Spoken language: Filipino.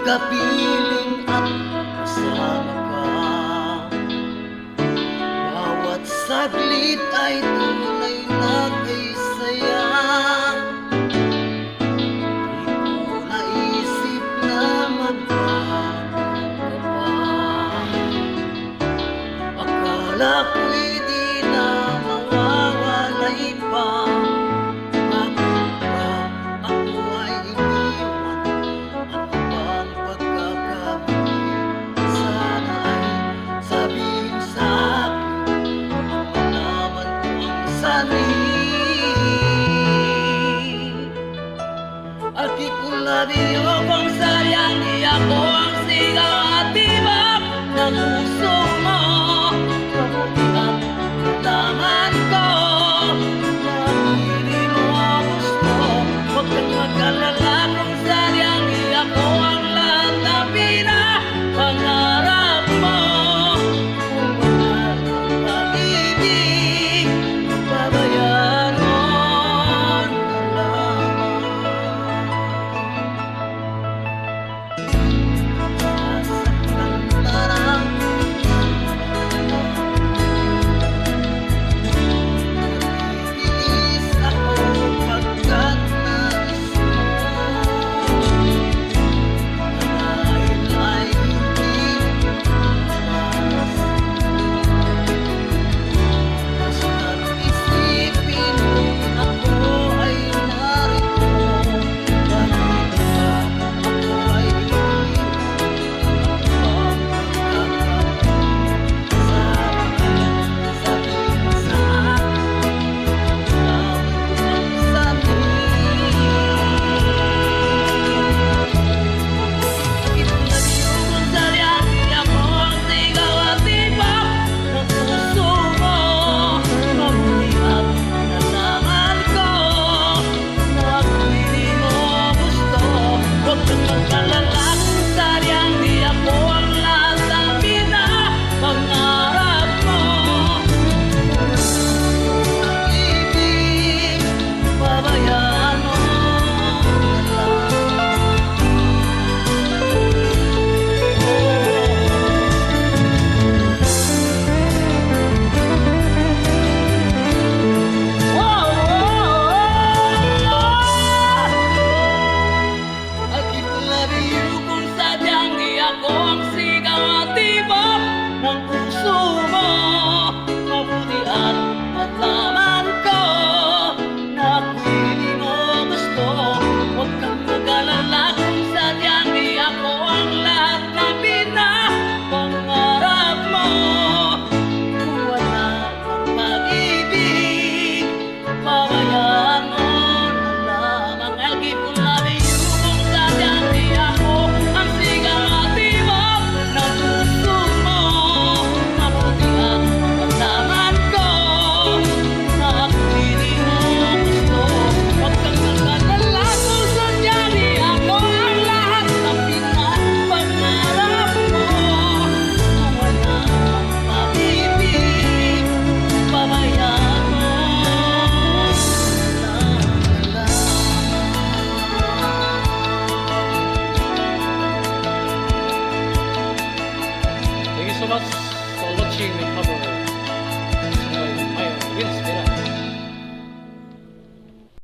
kapiling at kasama ka. Bawat saglit ay tunay na kay saya. Di ko naisip na magbago pa. Akala ko'y di na mawawalay pa. Bakit ba ako ay iniwan? Ano bang pagkakamali? Sana ay sabihin sa akin at malaman ko ang sanin. Alki ko labi o kung sayang di ako ang sigaw at tibak ng puso mo. Mabuti at nalaman ko na hindi mo gusto. Huwag kang mag-alala kung sayang di ako ang lahat na pinapangarap mo. Kung wala kang pag-ibig, pabayaan mo na lamang. Sasaktan ka lang. Nagbibilis ako pagkat nais mo. Dahil ay hindi malas. Basta't isipin mo ako ay narito. Bakit ba ako ay iniwan? Ano bang pagkakamali? Sabihin sa akin, malaman ko ang sanin. Bakit labiyo kung sayang di ako ang sigaw at tibak ng puso mo. Mabuti at nalaman ko na ako'y di mo gusto. Huwag kang mag-alala kung sayang di ako ang lahat ng pinapangarap mo. Pag-ibig, pabayaan mo na I'll keep loving you kung sadyang di ako ang sigaw at tibok ng puso mo. Mabuti at nalaman ko na ako'y di mo gusto. Huwag kang mag-alala kung sadyang di ako ang lahat na pinapangarap mo. Kung wala kang pag-ibig, pabayaan mo na lamang. I'll keep loving you kung sadyang di ako ang sigaw at tibok ng puso mo. Mabuti at nalaman ko na ako'y di mo gusto. Huwag kang mag-alala kung sadyang di ako ang lahat na pinapangarap mo. Kung wala kang pag-ibig, pabayaan mo na lang. Thank you so much for watching my cover